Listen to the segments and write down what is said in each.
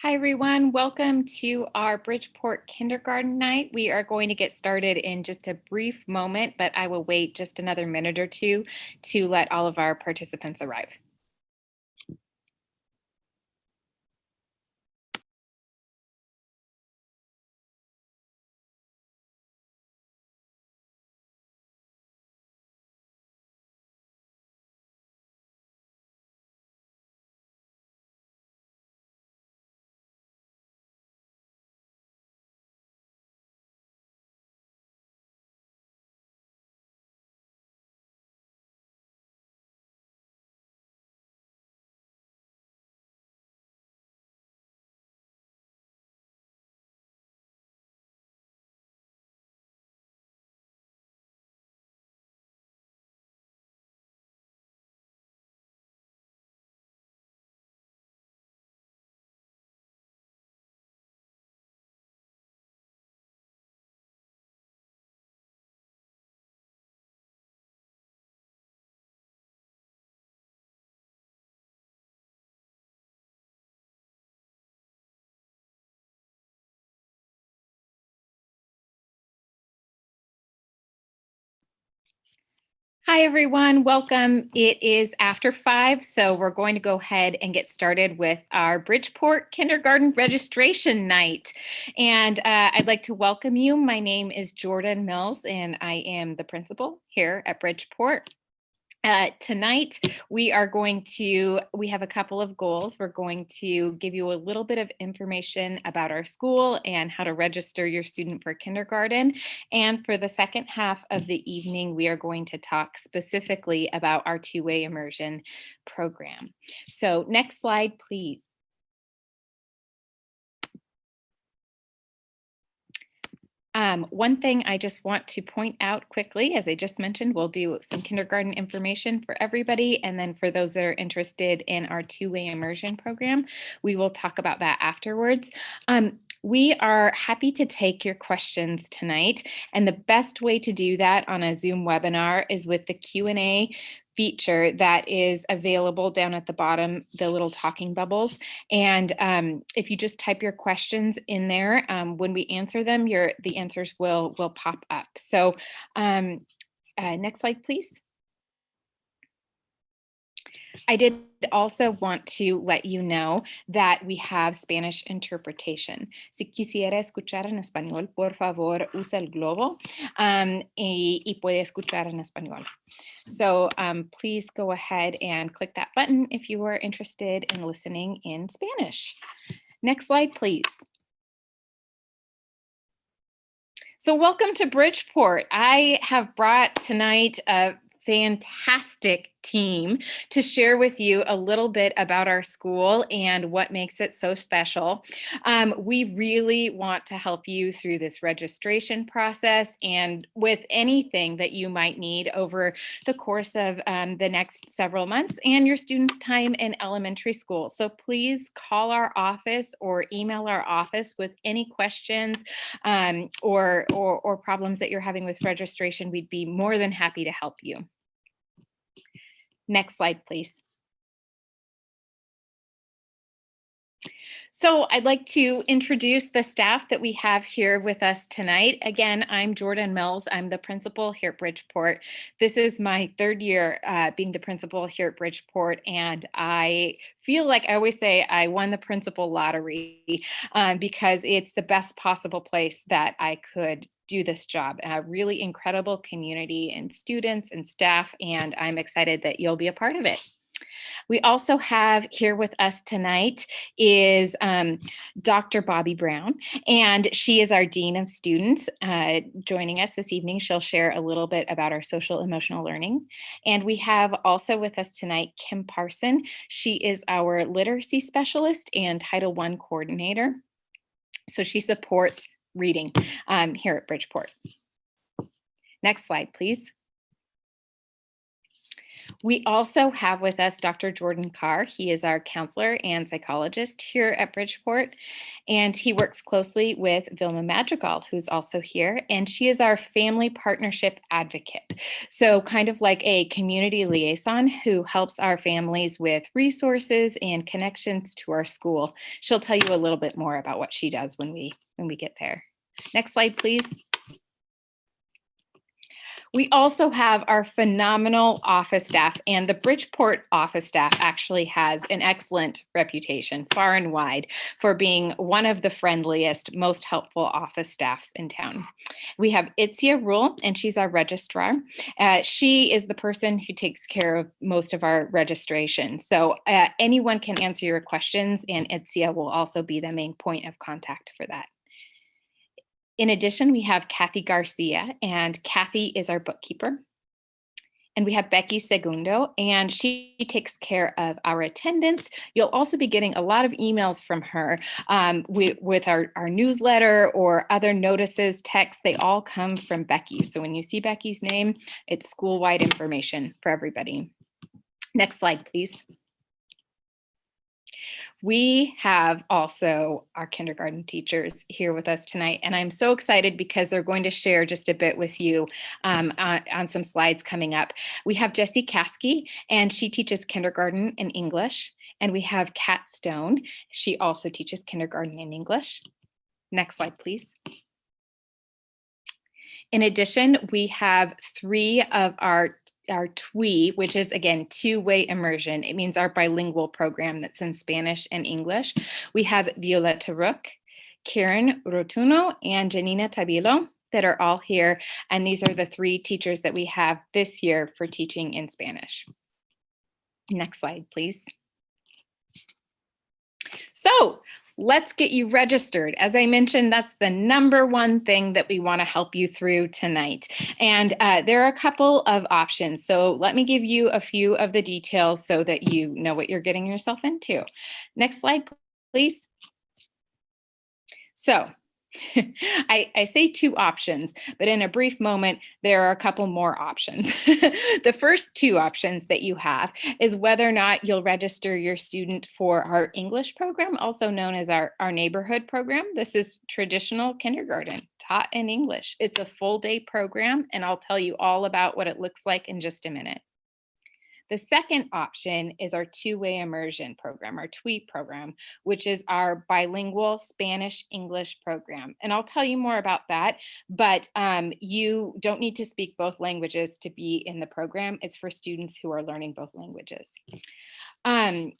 Hi, everyone. Welcome to our Bridgeport Kindergarten Night. We are going to get started in just a brief moment, but I will wait just another minute or two to let all of our participants arrive. Hi, everyone. Welcome. It is after 5, so we're going to go ahead and get started with our Bridgeport Kindergarten Registration Night. And I'd like to welcome you. My name is Jordan Mills, and I am the principal here at Bridgeport. Tonight, we have a couple of goals. We're going to give you a little bit of information about our school and how to register your student for kindergarten. And for the second half of the evening, we are going to talk specifically about our two-way immersion program. So next slide, please. One thing I just want to point out quickly, as I just mentioned, we'll do some kindergarten information for everybody. And then for those that are interested in our two-way immersion program, we will talk about that afterwards. We are happy to take your questions tonight. And the best way to do that on a Zoom webinar is with the Q&A feature that is available down at the bottom, the little talking bubbles. And if you just type your questions in there, when we answer them, the answers will pop up. So next slide, please. I did also want to let you know that we have Spanish interpretation. Si quisiera escuchar en español, por favor, usa el globo y puede escuchar en español. So please go ahead and click that button if you are interested in listening in Spanish. Next slide, please. So welcome to Bridgeport. I have brought tonight a fantastic team to share with you a little bit about our school and what makes it so special. We really want to help you through this registration process and with anything that you might need over the course of the next several months and your students' time in elementary school. So please call our office or email our office with any questions or problems that you're having with registration. We'd be more than happy to help you. Next slide, please. So I'd like to introduce the staff that we have here with us tonight. Again, I'm Jordan Mills. I'm the principal here at Bridgeport. This is my third year being the principal here at Bridgeport, and I feel like I always say I won the principal lottery because it's the best possible place that I could do this job. A really incredible community and students and staff, and I'm excited that you'll be a part of it. We also have here with us tonight is Dr. Bobby Brown, and she is our Dean of Students. Joining us this evening, she'll share a little bit about our social emotional learning. And we have also with us tonight Kim Parson. She is our literacy specialist and Title I coordinator. So she supports reading here at Bridgeport. Next slide, please. We also have with us Dr. Jordan Carr. He is our counselor and psychologist here at Bridgeport, and he works closely with Vilma Madrigal, who's also here, and she is our family partnership advocate. So kind of like a community liaison who helps our families with resources and connections to our school. She'll tell you a little bit more about what she does when we get there. Next slide, please. We also have our phenomenal office staff, and the Bridgeport office staff actually has an excellent reputation far and wide for being one of the friendliest, most helpful office staffs in town. We have Itzia Rule, and she's our registrar. She is the person who takes care of most of our registration. So anyone can answer your questions, and Itzia will also be the main point of contact for that. In addition, we have Kathy Garcia, and Kathy is our bookkeeper. And we have Becky Segundo, and she takes care of our attendance. You'll also be getting a lot of emails from her with our newsletter or other notices, texts. They all come from Becky. So when you see Becky's name, it's school-wide information for everybody. Next slide, please. We have also our kindergarten teachers here with us tonight, and I'm so excited because they're going to share just a bit with you on some slides coming up. We have Jessie Caskey, and she teaches kindergarten in English, and we have Kat Stone. She also teaches kindergarten in English. Next slide, please. In addition, we have 3 of our TWI, which is, again, two-way immersion. It means our bilingual program that's in Spanish and English. We have Violeta Rook, Karen Rotuno, and Janina Tabilo that are all here. And these are the 3 teachers that we have this year for teaching in Spanish. Next slide, please. So let's get you registered. As I mentioned, that's the #1 thing that we want to help you through tonight. And there are a couple of options. So let me give you a few of the details so that you know what you're getting yourself into. Next slide, please. So I say 2 options, but in a brief moment, there are a couple more options. The first 2 options that you have is whether or not you'll register your student for our English program, also known as our neighborhood program. This is traditional kindergarten taught in English. It's a full-day program, and I'll tell you all about what it looks like in just a minute. The second option is our two-way immersion program, our TWI program, which is our bilingual Spanish-English program. And I'll tell you more about that, but you don't need to speak both languages to be in the program. It's for students who are learning both languages. One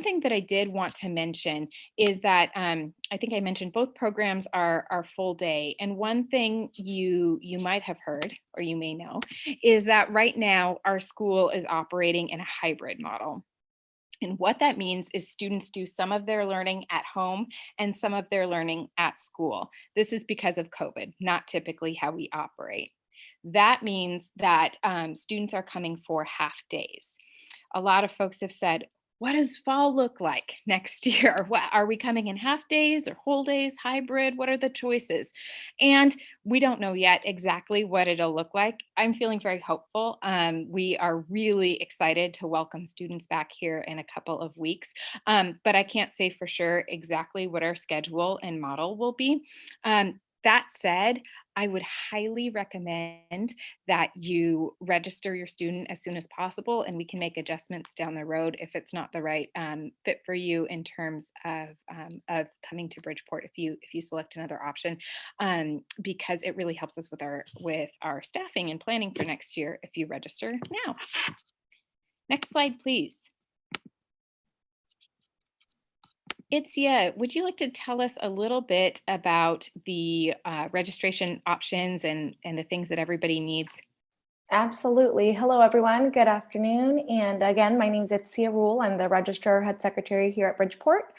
thing that I did want to mention is that I think I mentioned both programs are full day. And one thing you might have heard, or you may know, is that right now our school is operating in a hybrid model. And what that means is students do some of their learning at home and some of their learning at school. This is because of COVID, not typically how we operate. That means that students are coming for half days. A lot of folks have said, what does fall look like next year? What, are we coming in half days or whole days, hybrid? What are the choices? And we don't know yet exactly what it'll look like. I'm feeling very hopeful. We are really excited to welcome students back here in a couple of weeks, but I can't say for sure exactly what our schedule and model will be. That said, I would highly recommend that you register your student as soon as possible, and we can make adjustments down the road if it's not the right fit for you in terms of coming to Bridgeport if you select another option, because it really helps us with our staffing and planning for next year if you register now. Next slide, please. Itzia, would you like to tell us a little bit about the registration options and the things that everybody needs? Absolutely. Hello, everyone. Good afternoon. And again, my name is Itzia Rule. I'm the Registrar Head Secretary here at Bridgeport.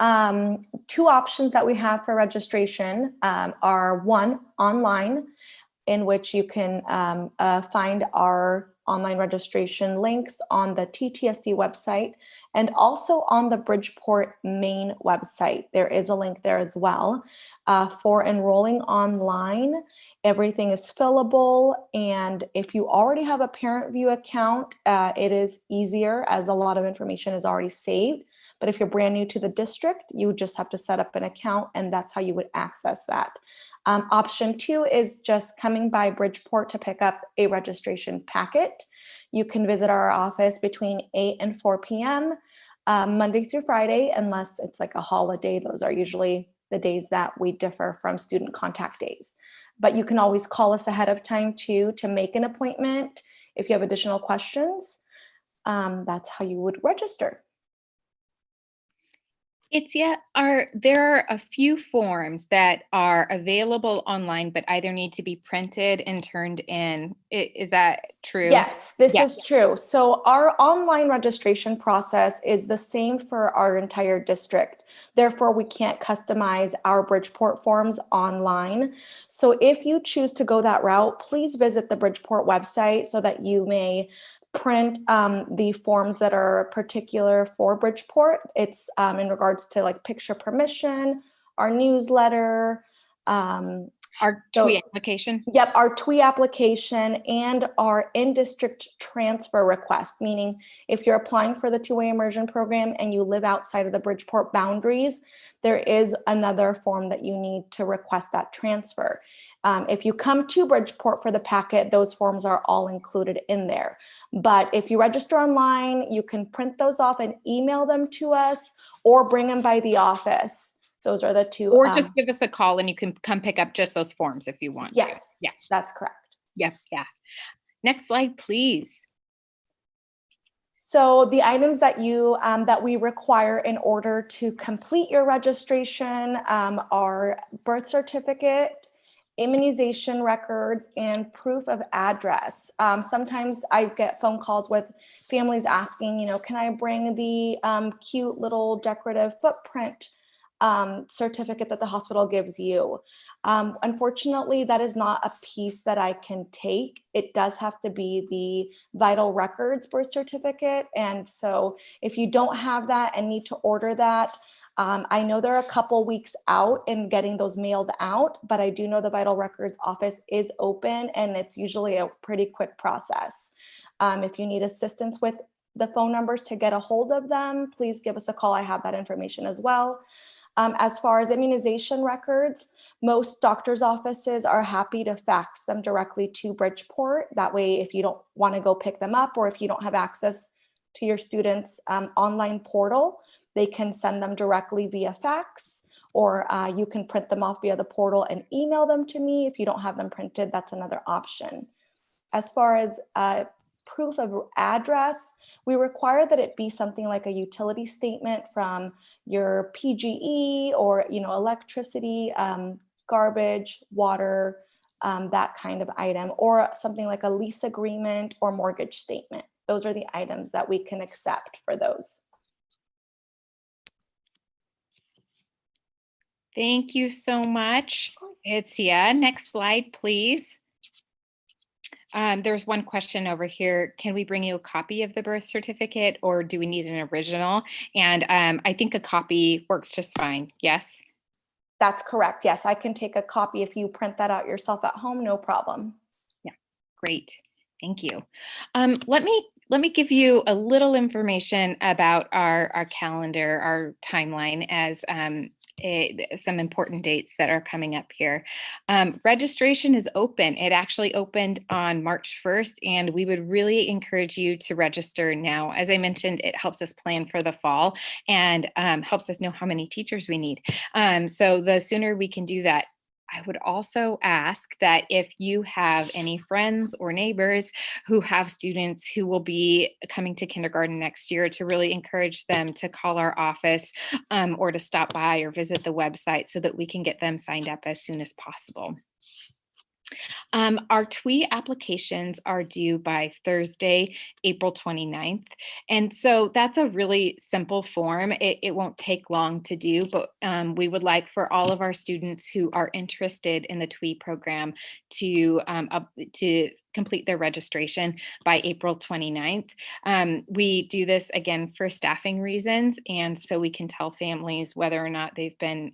2 options that we have for registration are 1, online, in which you can find our online registration links on the TTSD website and also on the Bridgeport main website. There is a link there as well for enrolling online. Everything is fillable, and if you already have a ParentVUE account, it is easier as a lot of information is already saved. But if you're brand new to the district, you just have to set up an account, and that's how you would access that. Option 2 is just coming by Bridgeport to pick up a registration packet. You can visit our office between 8 and 4 p.m. Monday through Friday, unless it's like a holiday. Those are usually the days that we differ from student contact days. But you can always call us ahead of time too to make an appointment if you have additional questions. That's how you would register. There are a few forms that are available online, but either need to be printed and turned in. Is that true? Yes, this is true. So our online registration process is the same for our entire district. Therefore, we can't customize our Bridgeport forms online. So if you choose to go that route, please visit the Bridgeport website so that you may print the forms that are particular for Bridgeport. It's in regards to like picture permission, our newsletter, our TWI application. Yep, our TWI application and our in-district transfer request, meaning if you're applying for the two-way immersion program and you live outside of the Bridgeport boundaries, there is another form that you need to request that transfer. If you come to Bridgeport for the packet, those forms are all included in there. But if you register online, you can print those off and email them to us or bring them by the office. Those are the two. Or just give us a call and you can come pick up just those forms if you want to. Yes, yeah, that's correct. Yep, yeah. Next slide, please. So the items that we require in order to complete your registration are birth certificate, immunization records, and proof of address. Sometimes I get phone calls with families asking, can I bring the cute little decorative footprint certificate that the hospital gives you? Unfortunately, that is not a piece that I can take. It does have to be the vital records birth certificate. And so if you don't have that and need to order that, I know they're a couple weeks out in getting those mailed out, but I do know the vital records office is open and it's usually a pretty quick process. If you need assistance with the phone numbers to get a hold of them, please give us a call. I have that information as well. As far as immunization records, most doctors' offices are happy to fax them directly to Bridgeport. That way, if you don't want to go pick them up or if you don't have access to your students' online portal, they can send them directly via fax, or you can print them off via the portal and email them to me. If you don't have them printed, that's another option. As far as proof of address, we require that it be something like a utility statement from your PGE or electricity, garbage, water, that kind of item, or something like a lease agreement or mortgage statement. Those are the items that we can accept for those. Thank you so much, Itzia. Next slide, please. There's one question over here. Can we bring you a copy of the birth certificate or do we need an original? And I think a copy works just fine. Yes? That's correct. Yes, I can take a copy if you print that out yourself at home, no problem. Yeah, great. Thank you. Let me give you a little information about our calendar, our timeline, as some important dates that are coming up here. Registration is open. It actually opened on March 1st, and we would really encourage you to register now. As I mentioned, it helps us plan for the fall and helps us know how many teachers we need. So the sooner we can do that, I would also ask that if you have any friends or neighbors who have students who will be coming to kindergarten next year, to really encourage them to call our office or to stop by or visit the website so that we can get them signed up as soon as possible. Our TWI applications are due by Thursday, April 29th. And so that's a really simple form. It won't take long to do, but we would like for all of our students who are interested in the TWI program to complete their registration by April 29th. We do this again for staffing reasons, and so we can tell families whether or not they've been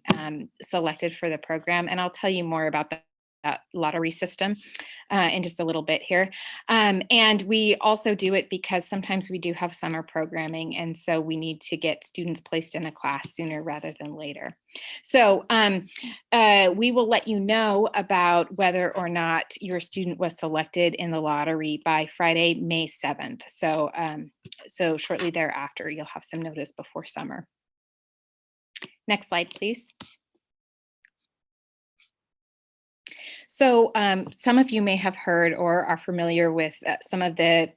selected for the program. And I'll tell you more about that lottery system in just a little bit here. And we also do it because sometimes we do have summer programming, and so we need to get students placed in a class sooner rather than later. So we will let you know about whether or not your student was selected in the lottery by Friday, May 7th. So shortly thereafter, you'll have some notice before summer. Next slide, please. So some of you may have heard or are familiar with some of the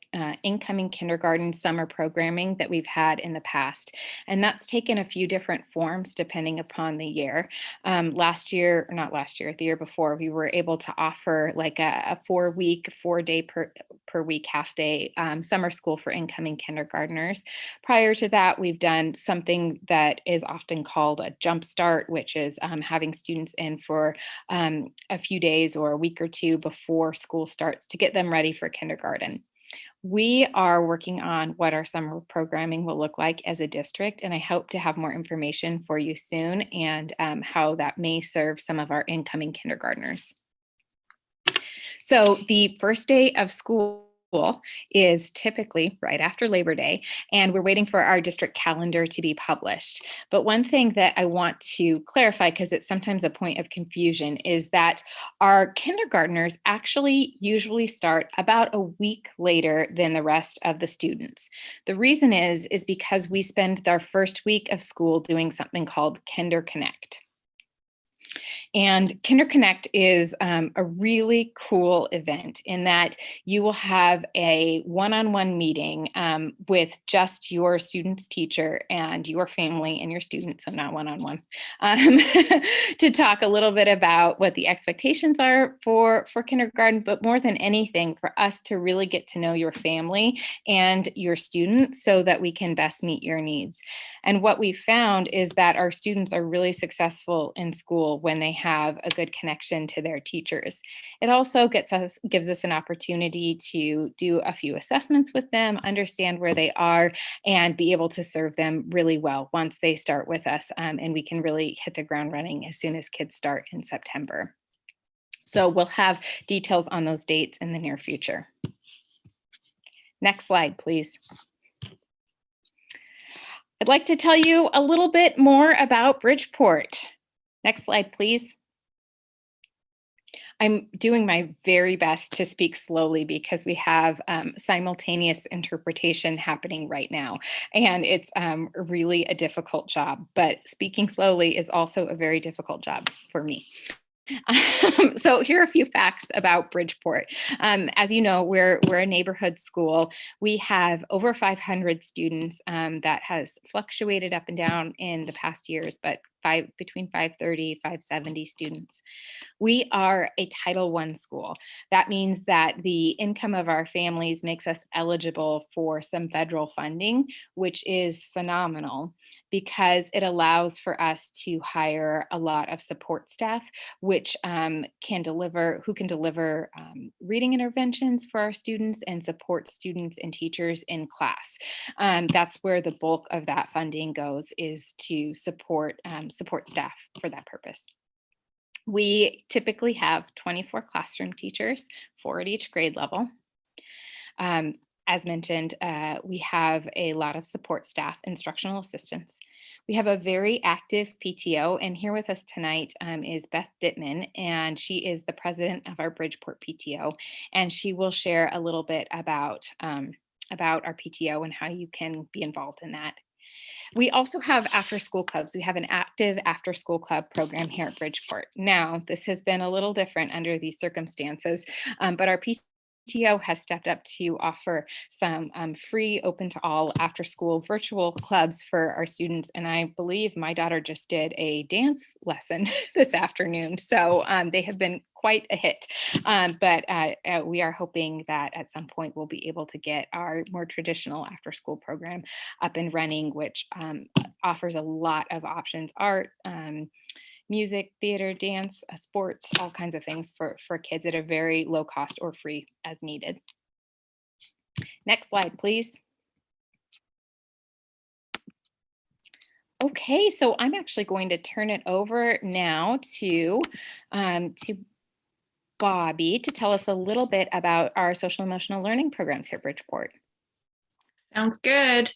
incoming kindergarten summer programming that we've had in the past. And that's taken a few different forms depending upon the year. The year before, we were able to offer like a 4-week, 4-day per week half day summer school for incoming kindergartners. Prior to that, we've done something that is often called a jump start, which is having students in for a few days or a week or two before school starts to get them ready for kindergarten. We are working on what our summer programming will look like as a district, and I hope to have more information for you soon and how that may serve some of our incoming kindergartners. So the first day of school is typically right after Labor Day, and we're waiting for our district calendar to be published. But one thing that I want to clarify, because it's sometimes a point of confusion, is that our kindergartners actually usually start about a week later than the rest of the students. The reason is because we spend our first week of school doing something called Kinder Connect. And Kinder Connect is a really cool event in that you will have a one-on-one meeting with just your student's teacher and your family and your students, so not one-on-one, to talk a little bit about what the expectations are for kindergarten, but more than anything, for us to really get to know your family and your students so that we can best meet your needs. And what we found is that our students are really successful in school when they have a good connection to their teachers. It also gives us an opportunity to do a few assessments with them, understand where they are, and be able to serve them really well once they start with us. And we can really hit the ground running as soon as kids start in September. So we'll have details on those dates in the near future. Next slide, please. I'd like to tell you a little bit more about Bridgeport. Next slide, please. I'm doing my very best to speak slowly because we have simultaneous interpretation happening right now. And it's really a difficult job, but speaking slowly is also a very difficult job for me. So here are a few facts about Bridgeport. As you know, we're a neighborhood school. We have over 500 students. That has fluctuated up and down in the past years, but between 530, 570 students. We are a Title I school. That means that the income of our families makes us eligible for some federal funding, which is phenomenal because it allows for us to hire a lot of support staff, which can deliver reading interventions for our students and support students and teachers in class. That's where the bulk of that funding goes, is to support staff for that purpose. We typically have 24 classroom teachers, 4 at each grade level. As mentioned, we have a lot of support staff, instructional assistants. We have a very active PTO, and here with us tonight is Beth Dittman, and she is the president of our Bridgeport PTO, and she will share a little bit about our PTO and how you can be involved in that. We also have after-school clubs. We have an active after-school club program here at Bridgeport. Now, this has been a little different under these circumstances, but our PTO has stepped up to offer some free, open to all after school virtual clubs for our students. And I believe my daughter just did a dance lesson this afternoon. So they have been quite a hit. But we are hoping that at some point we'll be able to get our more traditional after school program up and running, which offers a lot of options: art, music, theater, dance, sports, all kinds of things for kids at a very low cost or free as needed. Next slide, please. Okay, so I'm actually going to turn it over now to Bobby to tell us a little bit about our social emotional learning programs here at Bridgeport. Sounds good.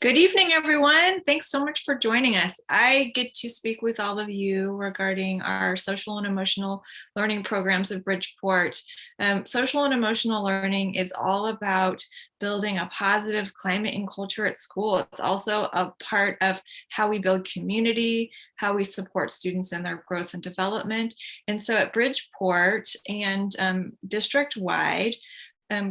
Good evening, everyone. Thanks so much for joining us. I get to speak with all of you regarding our social and emotional learning programs at Bridgeport. Social and emotional learning is all about building a positive climate and culture at school. It's also a part of how we build community, how we support students in their growth and development. And so at Bridgeport and district-wide,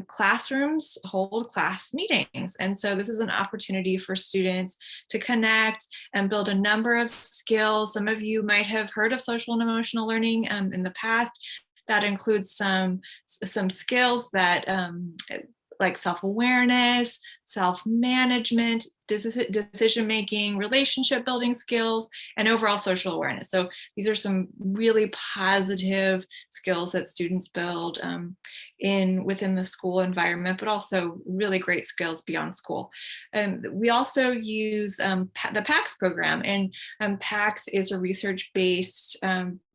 classrooms hold class meetings. And so this is an opportunity for students to connect and build a number of skills. Some of you might have heard of social and emotional learning in the past. That includes some skills that like self-awareness, self-management, decision-making, relationship-building skills, and overall social awareness. So these are some really positive skills that students build within the school environment, but also really great skills beyond school. We also use the PACS program, and PACS is a research-based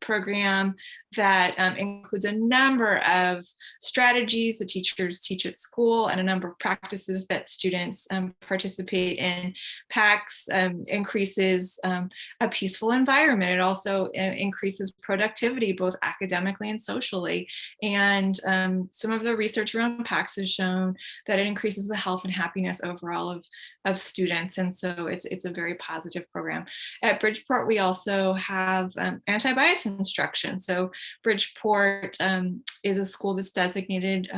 program that includes a number of strategies that teachers teach at school and a number of practices that students participate in. PACS increases a peaceful environment. It also increases productivity, both academically and socially. And some of the research around PACS has shown that it increases the health and happiness overall of students. And so it's a very positive program. At Bridgeport, we also have anti-bias instruction. So Bridgeport is a school that's designated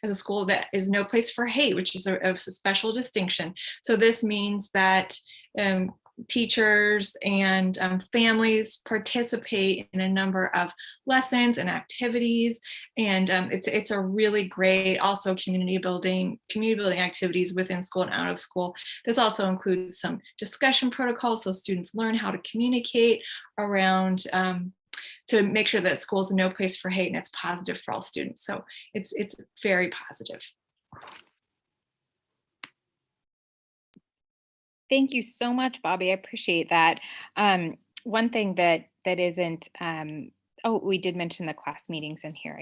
as a school that is no place for hate, which is a special distinction. So this means that teachers and families participate in a number of lessons and activities, and it's a really great also community building activities within school and out of school. This also includes some discussion protocols, so students learn how to communicate around to make sure that school is no place for hate and it's positive for all students. So it's very positive. Thank you so much, Bobby. I appreciate that. One thing that isn't, oh, we did mention the class meetings in here.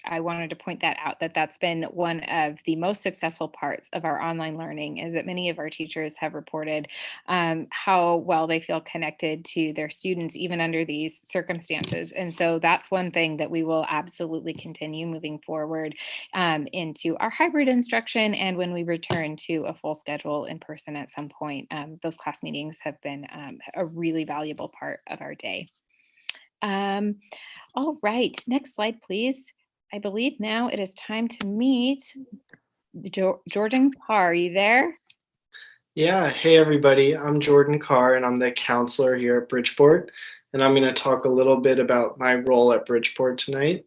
I wanted to point that out, that's been one of the most successful parts of our online learning, is that many of our teachers have reported how well they feel connected to their students, even under these circumstances. And so that's one thing that we will absolutely continue moving forward into our hybrid instruction. And when we return to a full schedule in person at some point, those class meetings have been a really valuable part of our day. All right, next slide, please. I believe now it is time to meet Jordan Carr. Are you there? Yeah, hey everybody, I'm Jordan Carr and I'm the counselor here at Bridgeport, and I'm going to talk a little bit about my role at Bridgeport tonight.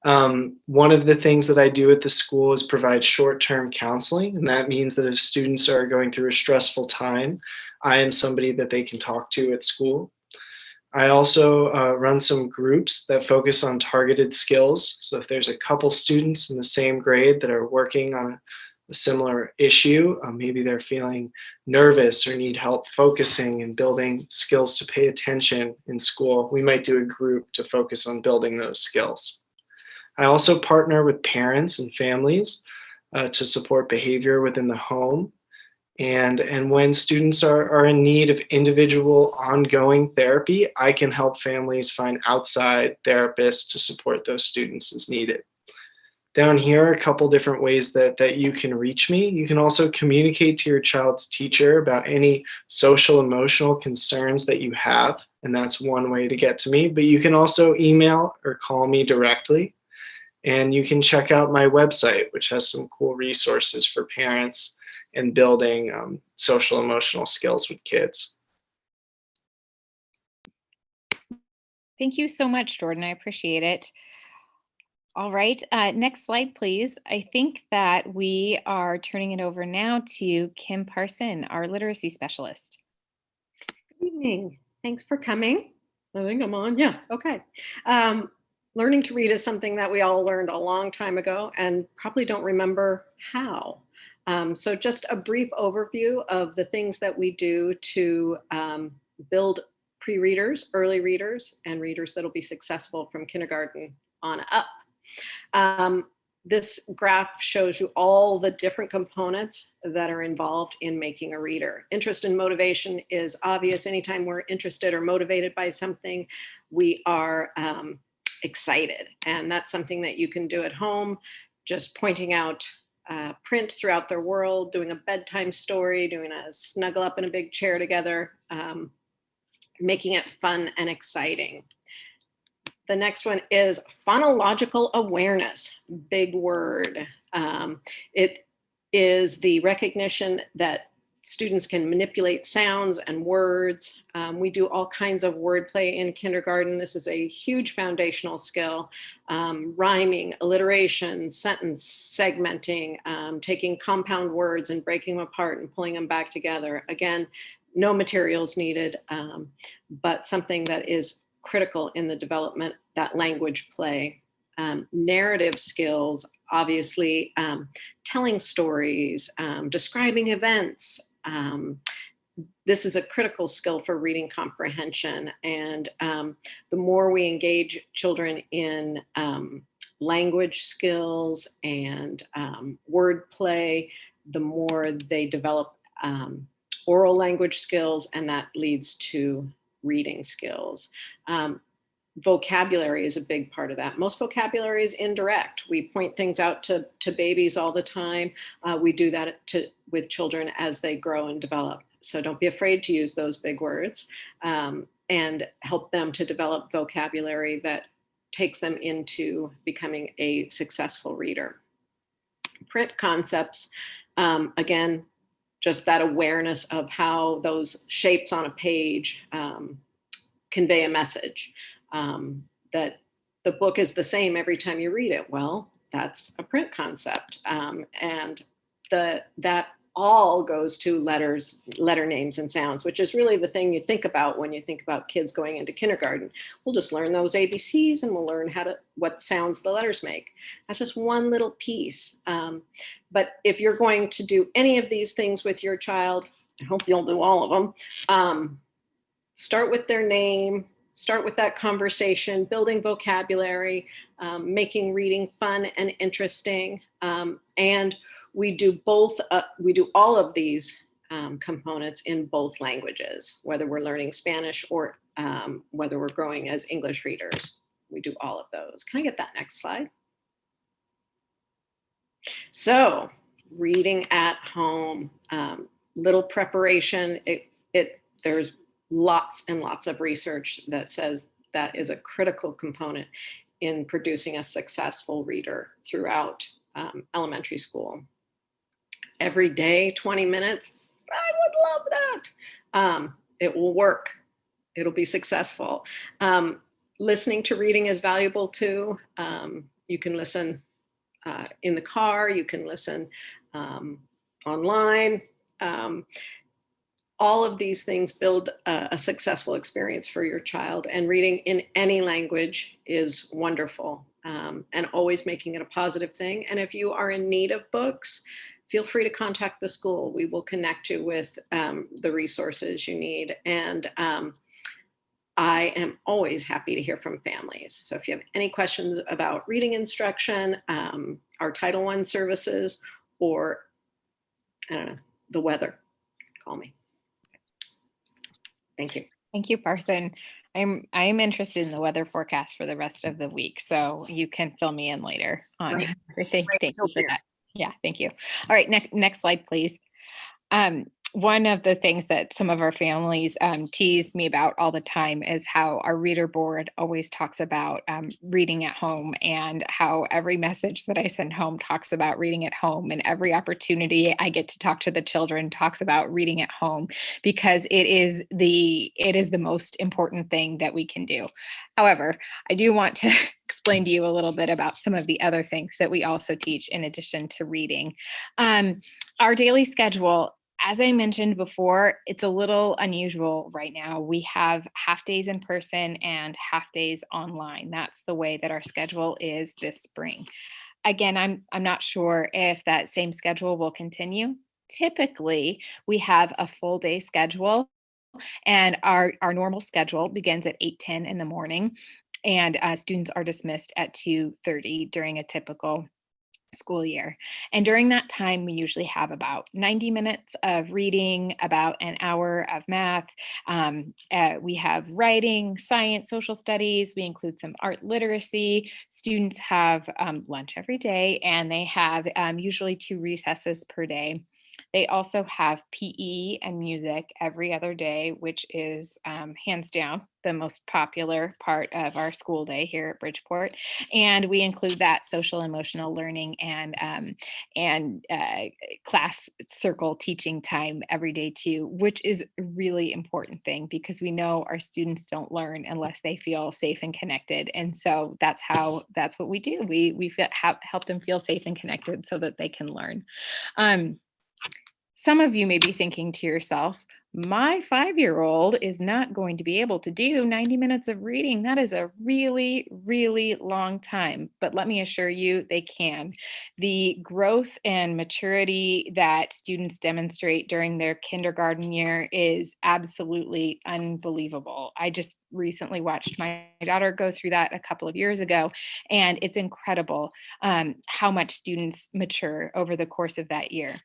One of the things that I do at the school is provide short-term counseling, and that means that if students are going through a stressful time, I am somebody that they can talk to at school. I also run some groups that focus on targeted skills. So if there's a couple students in the same grade that are working on a similar issue, maybe they're feeling nervous or need help focusing and building skills to pay attention in school, we might do a group to focus on building those skills. I also partner with parents and families to support behavior within the home. And when students are in need of individual ongoing therapy, I can help families find outside therapists to support those students as needed. Down here are a couple different ways that you can reach me. You can also communicate to your child's teacher about any social emotional concerns that you have, and that's one way to get to me. But you can also email or call me directly. And you can check out my website, which has some cool resources for parents in building social emotional skills with kids. Thank you so much, Jordan. I appreciate it. All right, next slide, please. I think that we are turning it over now to Kim Parson, our literacy specialist. Good evening. Thanks for coming. I think I'm on. Yeah, okay. Learning to read is something that we all learned a long time ago and probably don't remember how. So just a brief overview of the things that we do to build pre-readers, early readers, and readers that'll be successful from kindergarten on up. This graph shows you all the different components that are involved in making a reader. Interest and motivation is obvious. Anytime we're interested or motivated by something, we are excited. And that's something that you can do at home, just pointing out print throughout their world, doing a bedtime story, doing a snuggle up in a big chair together, making it fun and exciting. The next one is phonological awareness, big word. It is the recognition that students can manipulate sounds and words. We do all kinds of wordplay in kindergarten. This is a huge foundational skill. Rhyming, alliteration, sentence segmenting, taking compound words and breaking them apart and pulling them back together. Again, no materials needed, but something that is critical in the development, that language play. Narrative skills, obviously, telling stories, describing events. This is a critical skill for reading comprehension. And the more we engage children in language skills and wordplay, the more they develop oral language skills, and that leads to reading skills. Vocabulary is a big part of that. Most vocabulary is indirect. We point things out to babies all the time. We do that with children as they grow and develop. So don't be afraid to use those big words and help them to develop vocabulary that takes them into becoming a successful reader. Print concepts, again, just that awareness of how those shapes on a page convey a message. That the book is the same every time you read it. Well, that's a print concept. And that all goes to letter names and sounds, which is really the thing you think about when you think about kids going into kindergarten. We'll just learn those ABCs and we'll learn what sounds the letters make. That's just one little piece. But if you're going to do any of these things with your child, I hope you'll do all of them. Start with their name, start with that conversation, building vocabulary, making reading fun and interesting. And we do all of these components in both languages, whether we're learning Spanish or whether we're growing as English readers. We do all of those. Can I get that next slide? So, reading at home, little preparation. There's lots and lots of research that says that is a critical component in producing a successful reader throughout elementary school. Every day, 20 minutes, I would love that. It will work. It'll be successful. Listening to reading is valuable too. You can listen in the car, you can listen online. All of these things build a successful experience for your child, and reading in any language is wonderful, and always making it a positive thing. And if you are in need of books, feel free to contact the school. We will connect you with the resources you need. And I am always happy to hear from families. So if you have any questions about reading instruction, our Title I services, or I don't know, the weather, call me. Thank you. Thank you, Parson. I'm interested in the weather forecast for the rest of the week, so you can fill me in later on everything. Thank you for that. Yeah, thank you. All right, next slide, please. one of the things that some of our families tease me about all the time is how our reader board always talks about reading at home, and how every message that I send home talks about reading at home, and every opportunity I get to talk to the children talks about reading at home, because it is the most important thing that we can do. However, I do want to explain to you a little bit about some of the other things that we also teach in addition to reading. Our daily schedule, as I mentioned before, it's a little unusual right now. We have half days in person and half days online. That's the way that our schedule is this spring. Again, I'm not sure if that same schedule will continue. Typically, we have a full day schedule, and our normal schedule begins at 8:10 in the morning, and students are dismissed at 2:30 during a typical school year. And during that time, we usually have about 90 minutes of reading, about an hour of math. We have writing, science, social studies. We include some art literacy. Students have lunch every day, and they have usually 2 recesses per day. They also have PE and music every other day, which is hands down the most popular part of our school day here at Bridgeport. And we include that social emotional learning and class circle teaching time every day too, which is a really important thing, because we know our students don't learn unless they feel safe and connected. And so that's what we do. We help them feel safe and connected so that they can learn. Some of you may be thinking to yourself, my 5-year-old is not going to be able to do 90 minutes of reading. That is a really, really long time. But let me assure you, they can. The growth and maturity that students demonstrate during their kindergarten year is absolutely unbelievable. I just recently watched my daughter go through that a couple of years ago, and it's incredible how much students mature over the course of that year.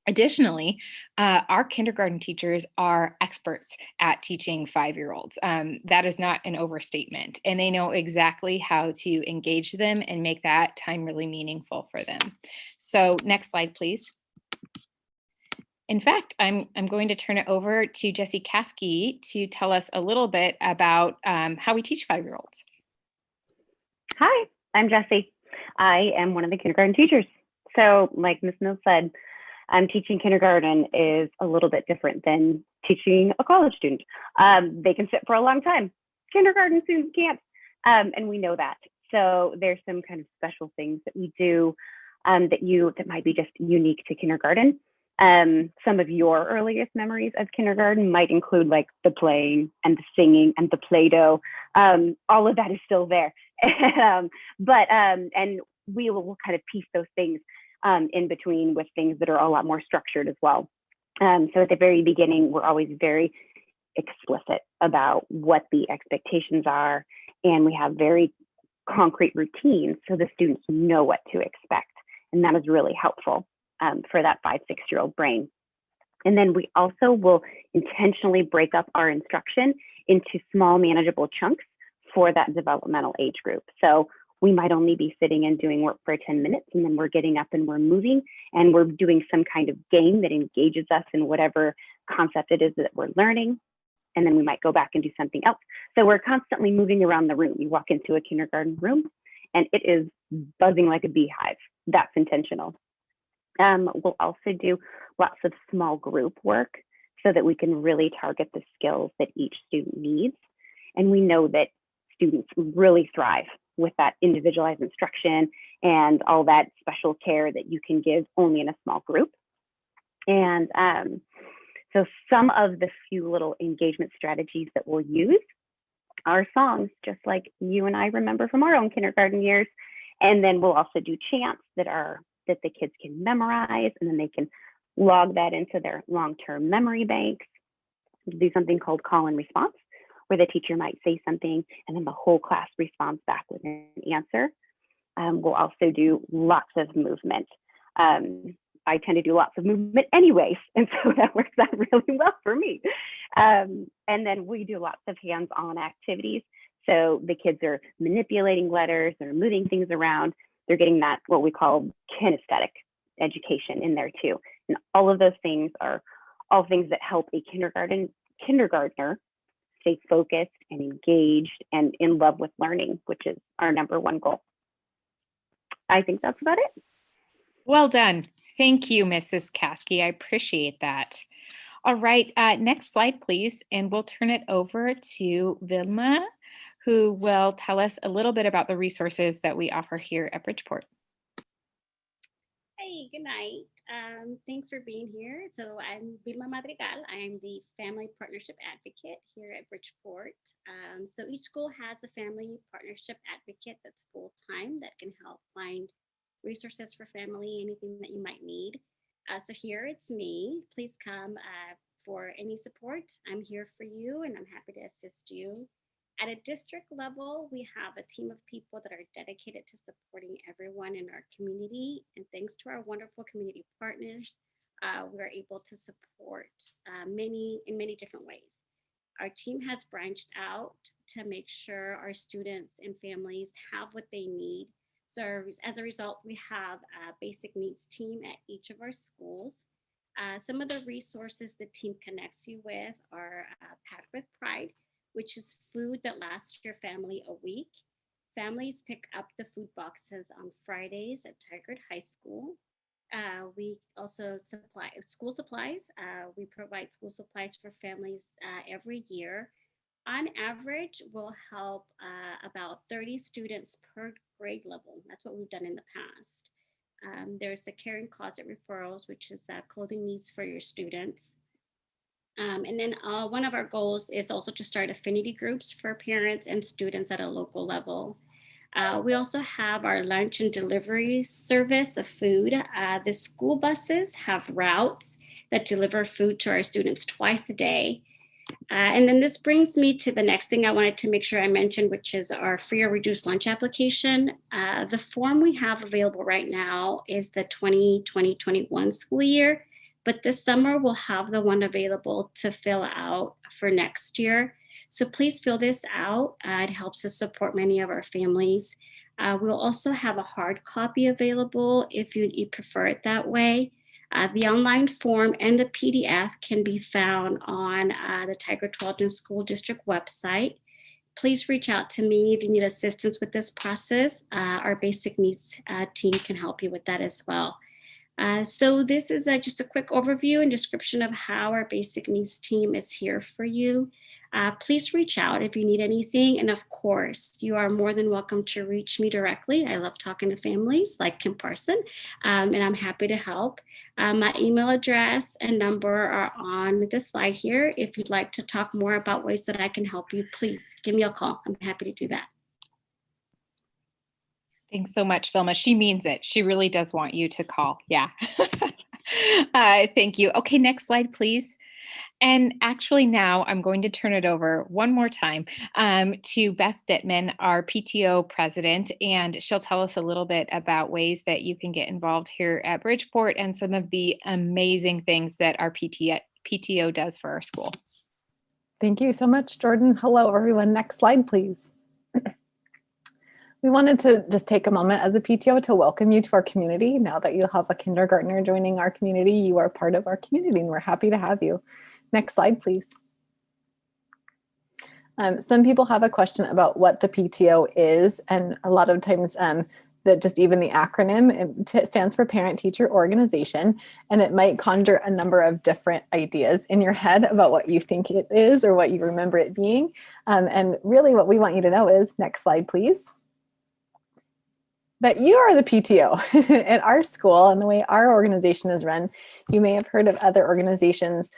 Additionally, our kindergarten teachers are experts at teaching 5-year-olds. That is not an overstatement, and they know exactly how to engage them and make that time really meaningful for them. So next slide, please. In fact, I'm going to turn it over to Jessie Caskey to tell us a little bit about how we teach 5-year-olds. Hi, I'm Jessie. I am one of the kindergarten teachers. So like Ms. Mills said, teaching kindergarten is a little bit different than teaching a college student. They can sit for a long time. Kindergarten students can't, and we know that. So there's some kind of special things that we do that might be just unique to kindergarten. Some of your earliest memories of kindergarten might include like the playing and the singing and the Play-Doh. All of that is still there, and we will kind of piece those things in between with things that are a lot more structured as well. So at the very beginning, we're always very explicit about what the expectations are, and we have very concrete routines so the students know what to expect. And that is really helpful for that 5-6-year-old brain. And then we also will intentionally break up our instruction into small, manageable chunks for that developmental age group. So we might only be sitting and doing work for 10 minutes, and then we're getting up and we're moving, and we're doing some kind of game that engages us in whatever concept it is that we're learning. And then we might go back and do something else. So we're constantly moving around the room. You walk into a kindergarten room, and it is buzzing like a beehive. That's intentional. We'll also do lots of small group work so that we can really target the skills that each student needs. And we know that students really thrive with that individualized instruction and all that special care that you can give only in a small group. And so some of the few little engagement strategies that we'll use are songs, just like you and I remember from our own kindergarten years. And then we'll also do chants that the kids can memorize, and then they can log that into their long-term memory banks. We'll do something called call and response, where the teacher might say something and then the whole class responds back with an answer. We'll also do lots of movement. I tend to do lots of movement anyways, and so that works out really well for me. And then we do lots of hands-on activities. So the kids are manipulating letters, they're moving things around, they're getting that, what we call kinesthetic education in there too. And all of those things are all things that help a kindergartner stay focused and engaged and in love with learning, which is our number one goal. I think that's about it. Well done. Thank you, Mrs. Caskey. I appreciate that. All right, next slide, please. And we'll turn it over to Vilma, who will tell us a little bit about the resources that we offer here at Bridgeport. Hey, good night. Thanks for being here. So I'm Vilma Madrigal. I'm the Family Partnership Advocate here at Bridgeport. So each school has a Family Partnership Advocate that's full-time that can help find resources for family, anything that you might need. So here it's me. Please come for any support. I'm here for you and I'm happy to assist you. At a district level, we have a team of people that are dedicated to supporting everyone in our community. And thanks to our wonderful community partners, we're able to support in many different ways. Our team has branched out to make sure our students and families have what they need. So as a result, we have a basic needs team at each of our schools. Some of the resources the team connects you with are Packed with Pride, which is food that lasts your family a week. Families pick up the food boxes on Fridays at Tigard High School. We also supply school supplies. We provide school supplies for families every year. On average, we'll help about 30 students per grade level. That's what we've done in the past. There's the Caring Closet Referrals, which is clothing needs for your students. And then one of our goals is also to start affinity groups for parents and students at a local level. We also have our lunch and delivery service of food. The school buses have routes that deliver food to our students twice a day. And then this brings me to the next thing I wanted to make sure I mentioned, which is our free or reduced lunch application. The form we have available right now is the 2020-21 school year. But this summer, we'll have the one available to fill out for next year. So please fill this out. It helps us support many of our families. We'll also have a hard copy available if you prefer it that way. The online form and the PDF can be found on the Tigard-Tualatin School District website. Please reach out to me if you need assistance with this process. Our basic needs team can help you with that as well. So this is just a quick overview and description of how our basic needs team is here for you. Please reach out if you need anything. And of course, you are more than welcome to reach me directly. I love talking to families like Kim Parson, and I'm happy to help. My email address and number are on the slide here. If you'd like to talk more about ways that I can help you, please give me a call. I'm happy to do that. Thanks so much, Vilma. She means it. She really does want you to call. Yeah. Thank you. Okay, next slide, please. And actually now I'm going to turn it over one more time to Beth Dittman, our PTO president, and she'll tell us a little bit about ways that you can get involved here at Bridgeport and some of the amazing things that our PTO does for our school. Thank you so much, Jordan. Hello, everyone. Next slide, please. We wanted to just take a moment as a PTO to welcome you to our community. Now that you have a kindergartner joining our community, you are part of our community and we're happy to have you. Next slide, please. Some people have a question about what the PTO is, and a lot of times that just even the acronym, it stands for Parent Teacher Organization, and it might conjure a number of different ideas in your head about what you think it is or what you remember it being. And really what we want you to know is, next slide, please, that you are the PTO at our school and the way our organization is run. You may have heard of other organizations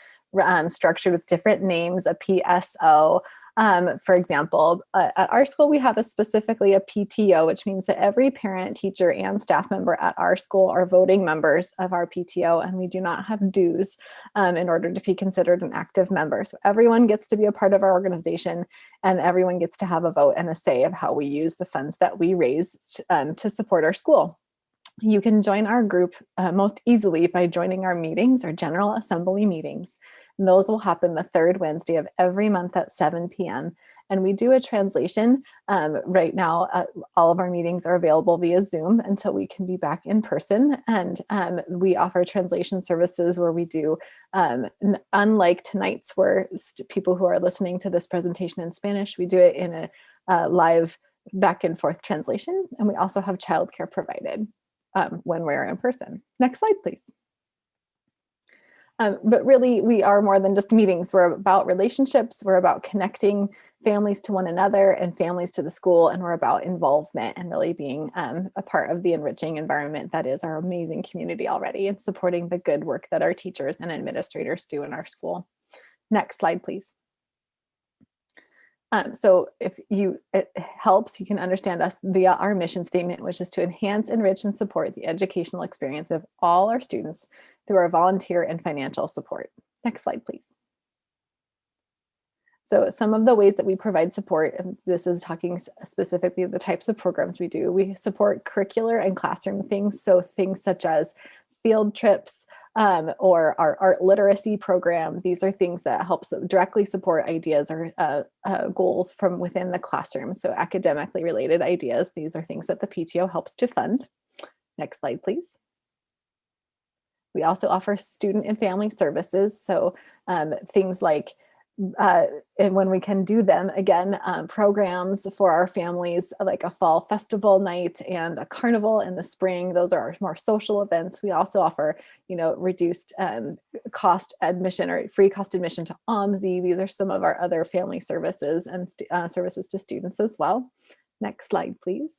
structured with different names, a PSO. For example, at our school, we have specifically a PTO, which means that every parent, teacher, and staff member at our school are voting members of our PTO, and we do not have dues in order to be considered an active member. So everyone gets to be a part of our organization, and everyone gets to have a vote and a say of how we use the funds that we raise to support our school. You can join our group most easily by joining our meetings, our General Assembly meetings. And those will happen the third Wednesday of every month at 7 p.m. and we do a translation. Right now, all of our meetings are available via Zoom until we can be back in person. And we offer translation services where we do, unlike tonight's where people who are listening to this presentation in Spanish, we do it in a live back and forth translation. And we also have childcare provided when we're in person. Next slide, please. But really, we are more than just meetings. We're about relationships. We're about connecting families to one another and families to the school. And we're about involvement and really being a part of the enriching environment that is our amazing community already, and supporting the good work that our teachers and administrators do in our school. Next slide, please. So if it helps, you can understand us via our mission statement, which is to enhance, enrich, and support the educational experience of all our students through our volunteer and financial support. Next slide, please. So some of the ways that we provide support, and this is talking specifically the types of programs we do. We support curricular and classroom things. So things such as field trips, or our art literacy program. These are things that help directly support ideas or goals from within the classroom. So academically related ideas. These are things that the PTO helps to fund. Next slide, please. We also offer student and family services. So things like, and when we can do them, again, programs for our families, like a fall festival night and a carnival in the spring. Those are our more social events. We also offer, reduced cost admission or free cost admission to OMSI. These are some of our other family services and services to students as well. Next slide, please.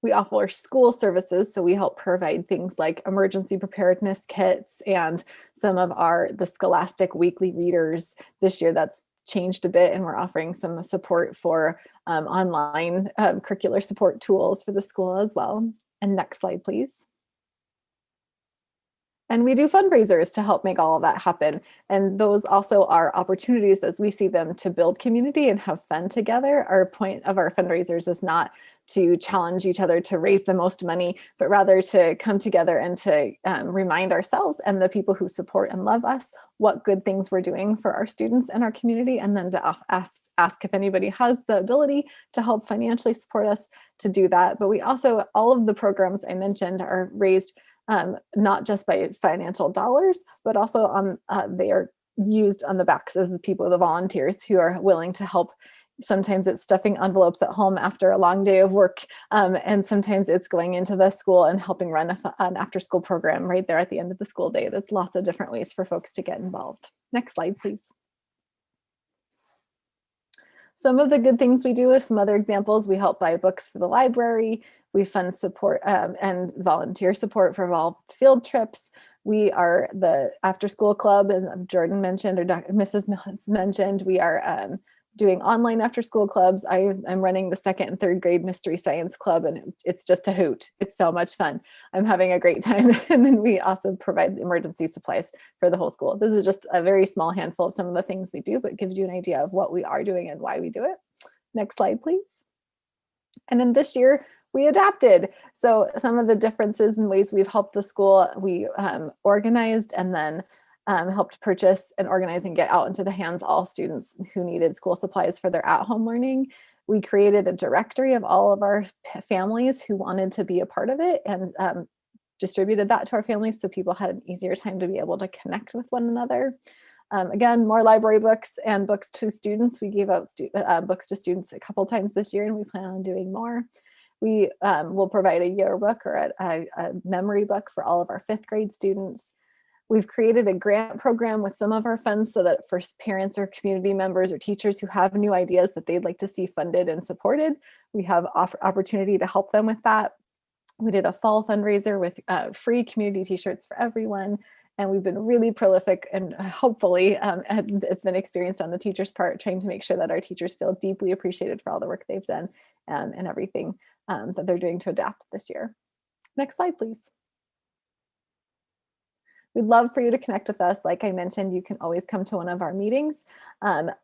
We offer school services, so we help provide things like emergency preparedness kits and some of the Scholastic weekly readers. This year that's changed a bit, and we're offering some support for online curricular support tools for the school as well. And next slide, please. And we do fundraisers to help make all of that happen. And those also are opportunities as we see them to build community and have fun together. Our point of our fundraisers is not to challenge each other to raise the most money, but rather to come together and to remind ourselves and the people who support and love us what good things we're doing for our students and our community, and then to ask if anybody has the ability to help financially support us to do that. But we also, all of the programs I mentioned are raised not just by financial dollars, but also on they are used on the backs of the people, the volunteers who are willing to help. Sometimes it's stuffing envelopes at home after a long day of work, and sometimes it's going into the school and helping run an after-school program right there at the end of the school day. There's lots of different ways for folks to get involved. Next slide, please. Some of the good things we do, some other examples, we help buy books for the library. We fund support and volunteer support for all field trips. We are the after-school club, and Jordan mentioned, or Mrs. Mills mentioned, we are doing online after-school clubs. I'm running the 2nd and 3rd grade mystery science club, and it's just a hoot. It's so much fun. I'm having a great time. And then we also provide emergency supplies for the whole school. This is just a very small handful of some of the things we do, but gives you an idea of what we are doing and why we do it. Next slide, please. And then this year, we adapted. So some of the differences and ways we've helped the school, we organized and then helped purchase and organize and get out into the hands all students who needed school supplies for their at-home learning. We created a directory of all of our families who wanted to be a part of it, and distributed that to our families so people had an easier time to be able to connect with one another. Again, more library books and books to students. We gave out books to students a couple times this year, and we plan on doing more. We will provide a yearbook or a memory book for all of our 5th grade students. We've created a grant program with some of our funds so that for parents or community members or teachers who have new ideas that they'd like to see funded and supported, we have opportunity to help them with that. We did a fall fundraiser with free community t-shirts for everyone. And we've been really prolific, and hopefully it's been experienced on the teachers' part, trying to make sure that our teachers feel deeply appreciated for all the work they've done and everything that they're doing to adapt this year. Next slide, please. We'd love for you to connect with us. Like I mentioned, you can always come to one of our meetings.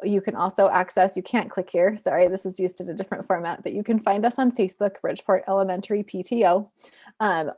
You can also access, you can't click here, sorry, this is used in a different format, but you can find us on Facebook, Bridgeport Elementary PTO,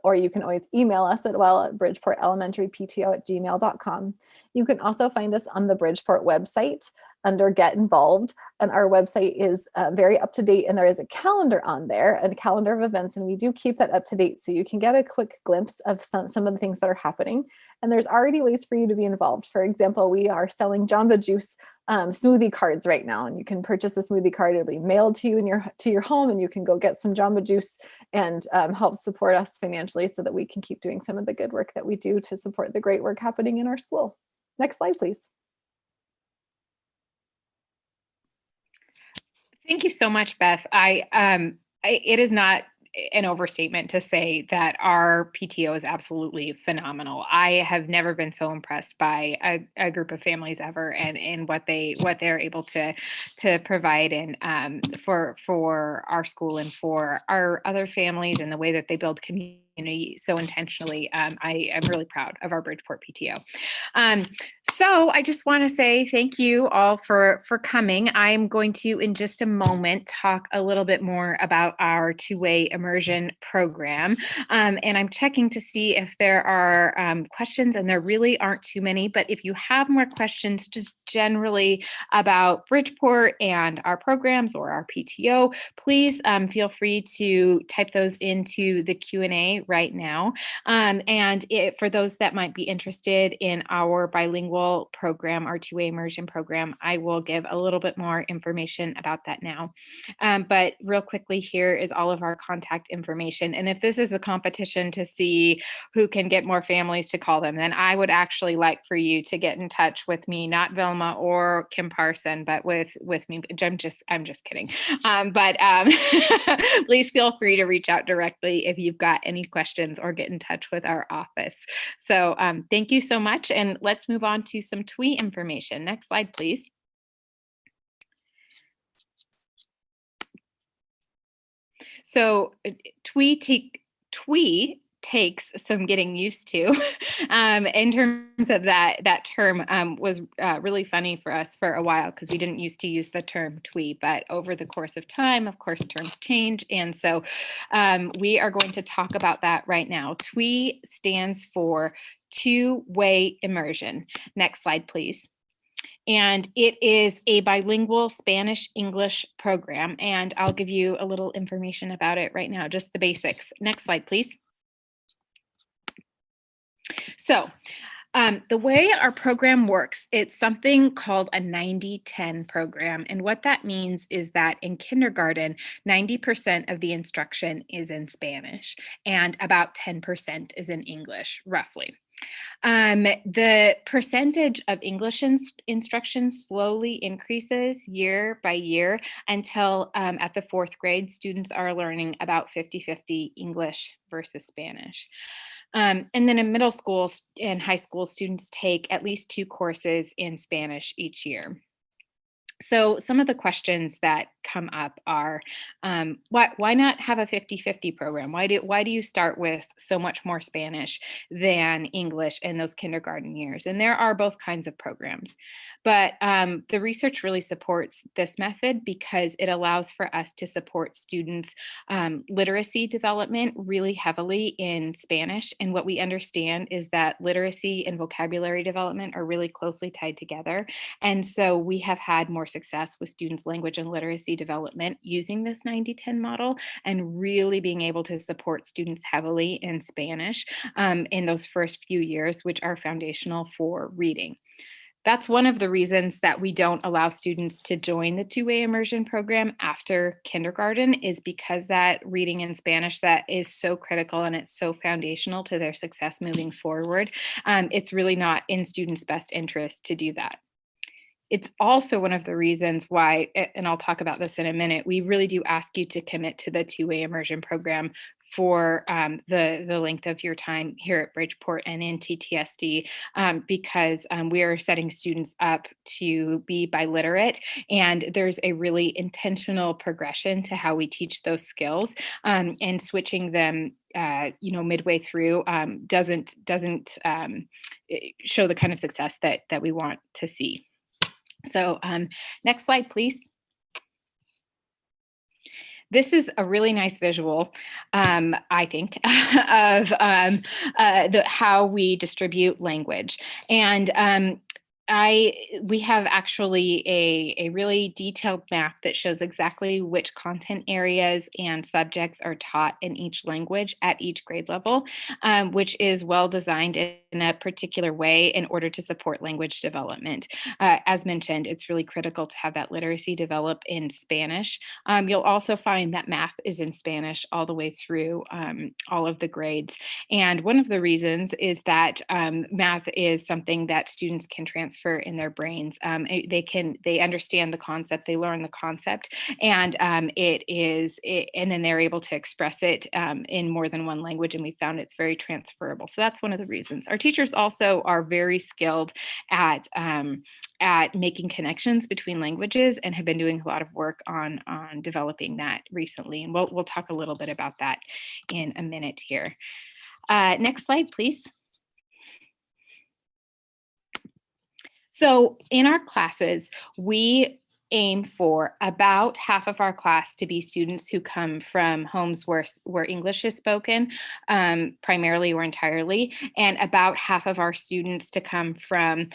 or you can always email us at bridgeportelementarypto@gmail.com. You can also find us on the Bridgeport website. under Get Involved. And our website is very up to date, and there is a calendar on there, a calendar of events, and we do keep that up to date so you can get a quick glimpse of some of the things that are happening. And there's already ways for you to be involved. For example, we are selling Jamba Juice smoothie cards right now, and you can purchase a smoothie card. It'll be mailed to you to your home, and you can go get some Jamba Juice and help support us financially so that we can keep doing some of the good work that we do to support the great work happening in our school. Next slide, please. Thank you so much, Beth. It is not an overstatement to say that our PTO is absolutely phenomenal. I have never been so impressed by a group of families ever, and what they're able to provide and for our school and for our other families, and the way that they build community so intentionally. I am really proud of our Bridgeport PTO. So I just want to say thank you all for coming. I'm going to, in just a moment, talk a little bit more about our two-way immersion program. And I'm checking to see if there are questions, and there really aren't too many, but if you have more questions just generally about Bridgeport and our programs or our PTO, please feel free to type those into the Q&A right now. And for those that might be interested in our bilingual program, our two-way immersion program, I will give a little bit more information about that now. But real quickly, here is all of our contact information. And if this is a competition to see who can get more families to call them, then I would actually like for you to get in touch with me, not Vilma or Kim Parson, but with me. I'm just kidding. Please feel free to reach out directly if you've got any questions, or get in touch with our office. So thank you so much. And let's move on to some TWI information. Next slide, please. So TWI takes some getting used to. In terms of that term was really funny for us for a while, because we didn't used to use the term TWI, but over the course of time, of course, terms change. And so we are going to talk about that right now. TWI stands for two-way immersion. Next slide, please. And it is a bilingual Spanish-English program, and I'll give you a little information about it right now, just the basics. Next slide, please. So the way our program works, it's something called a 90-10 program. And what that means is that in kindergarten, 90% of the instruction is in Spanish, and about 10% is in English, roughly. The percentage of English instruction slowly increases year by year until at the 4th grade, students are learning about 50-50 English versus Spanish. And then in middle school and high school, students take at least 2 courses in Spanish each year. So some of the questions that come up are, why not have a 50-50 program? Why do you start with so much more Spanish than English in those kindergarten years? And there are both kinds of programs. But the research really supports this method because it allows for us to support students' literacy development really heavily in Spanish. And what we understand is that literacy and vocabulary development are really closely tied together. And so we have had more success with students' language and literacy development using this 90-10 model, and really being able to support students heavily in Spanish in those first few years, which are foundational for reading. That's one of the reasons that we don't allow students to join the two-way immersion program after kindergarten, is because that reading in Spanish that is so critical and it's so foundational to their success moving forward. It's really not in students' best interest to do that. It's also one of the reasons why, and I'll talk about this in a minute, we really do ask you to commit to the two-way immersion program for the length of your time here at Bridgeport and in TTSD, because we are setting students up to be biliterate, and there's a really intentional progression to how we teach those skills, and switching them midway through doesn't show the kind of success that we want to see. So next slide, please. This is a really nice visual, I think, of how we distribute language. And we have actually a really detailed map that shows exactly which content areas and subjects are taught in each language at each grade level, which is well designed in a particular way in order to support language development. As mentioned, it's really critical to have that literacy develop in Spanish. You'll also find that math is in Spanish all the way through all of the grades. And one of the reasons is that math is something that students can transfer in their brains. They understand the concept, they learn the concept, and and then they're able to express it in more than one language. And we found it's very transferable. So that's one of the reasons. Our teachers also are very skilled at making connections between languages and have been doing a lot of work on developing that recently. And we'll talk a little bit about that in a minute here. Next slide, please. So in our classes, we aim for about half of our class to be students who come from homes where English is spoken, primarily or entirely, and about half of our students to come from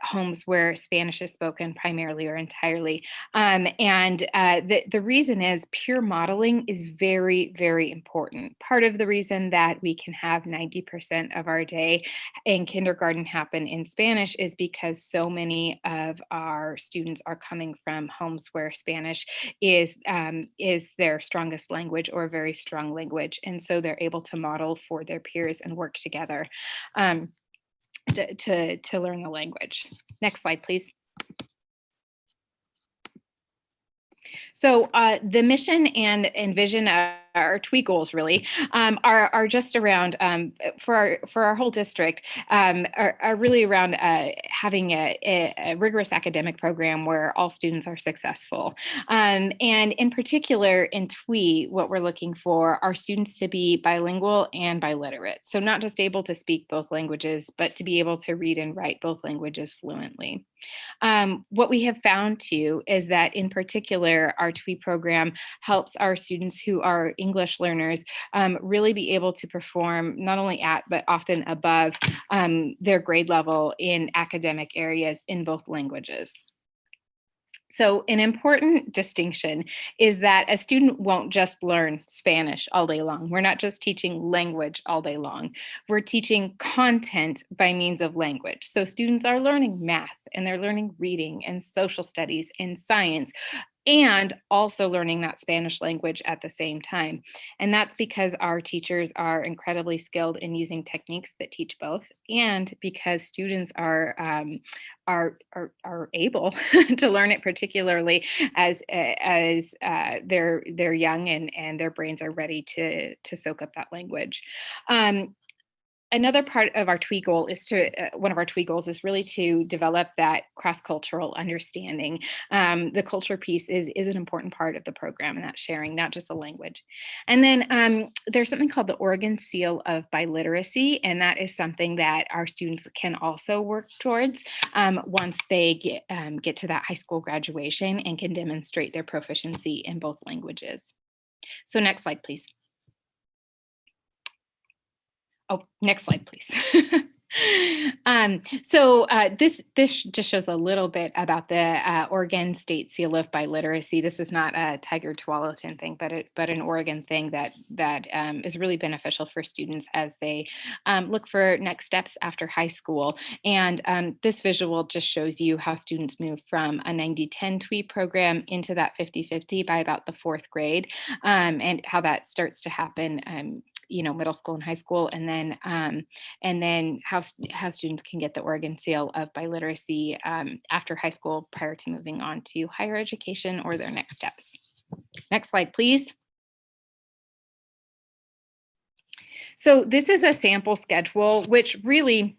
homes where Spanish is spoken primarily or entirely. The reason is peer modeling is very, very important. Part of the reason that we can have 90% of our day in kindergarten happen in Spanish is because so many of our students are coming from homes where Spanish is their strongest language or a very strong language. And so they're able to model for their peers and work together to learn the language. Next slide, please. So the mission and vision of our TWI goals really are just around for our whole district are really around having a rigorous academic program where all students are successful. And in particular in TWI, what we're looking for are students to be bilingual and biliterate. So not just able to speak both languages, but to be able to read and write both languages fluently. What we have found too is that in particular, our TWI program helps our students who are English learners really be able to perform not only at, but often above their grade level in academic areas in both languages. So an important distinction is that a student won't just learn Spanish all day long. We're not just teaching language all day long. We're teaching content by means of language. So students are learning math and they're learning reading and social studies and science, and also learning that Spanish language at the same time. And that's because our teachers are incredibly skilled in using techniques that teach both, and because students are able to learn it, particularly as they're young and their brains are ready to soak up that language. Another part of our TWI goal is one of our TWI goals is really to develop that cross-cultural understanding. The culture piece is an important part of the program, and that's sharing, not just the language. And then there's something called the Oregon Seal of Biliteracy, and that is something that our students can also work towards once they get to that high school graduation and can demonstrate their proficiency in both languages. So next slide, please. Oh, next slide, please. This just shows a little bit about the Oregon State Seal of Biliteracy. This is not a Tigard-Tualatin thing, but an Oregon thing that is really beneficial for students as they look for next steps after high school. And this visual just shows you how students move from a 90-10 TWI program into that 50-50 by about the fourth grade, and how that starts to happen middle school and high school, and then how students can get the Oregon Seal of Biliteracy after high school prior to moving on to higher education or their next steps. Next slide, please. So this is a sample schedule, which really,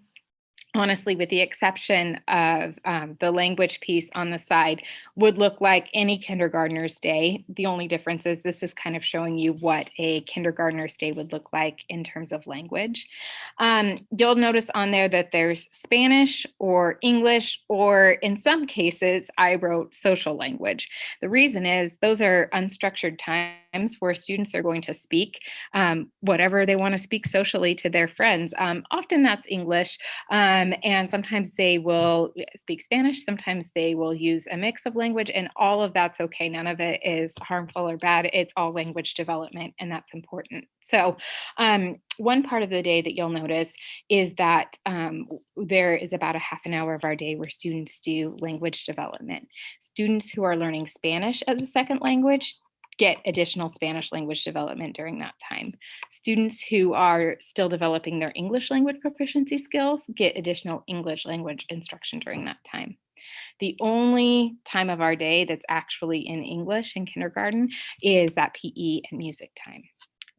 honestly, with the exception of the language piece on the side, would look like any kindergartner's day. The only difference is this is kind of showing you what a kindergartner's day would look like in terms of language. You'll notice on there that there's Spanish or English, or in some cases, I wrote social language. The reason is those are unstructured times where students are going to speak whatever they want to speak socially to their friends. Often that's English, and sometimes they will speak Spanish, sometimes they will use a mix of language, and all of that's okay. None of it is harmful or bad. It's all language development, and that's important. So one part of the day that you'll notice is that there is about a half an hour of our day where students do language development. Students who are learning Spanish as a second language get additional Spanish language development during that time. Students who are still developing their English language proficiency skills get additional English language instruction during that time. The only time of our day that's actually in English in kindergarten is that PE and music time.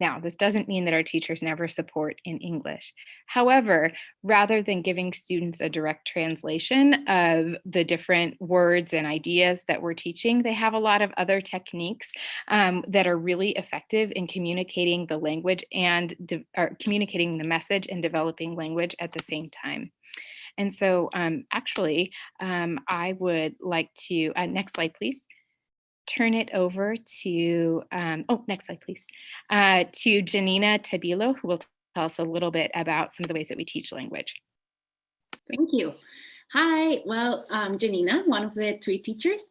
Now, this doesn't mean that our teachers never support in English. However, rather than giving students a direct translation of the different words and ideas that we're teaching, they have a lot of other techniques that are really effective in communicating the language and communicating the message and developing language at the same time. And so actually, I would like to, next slide, please. Turn it over to, next slide, please, to Janina Tabilo, who will tell us a little bit about some of the ways that we teach language. Thank you. Hi, well, I'm Janina, one of the TWI teachers.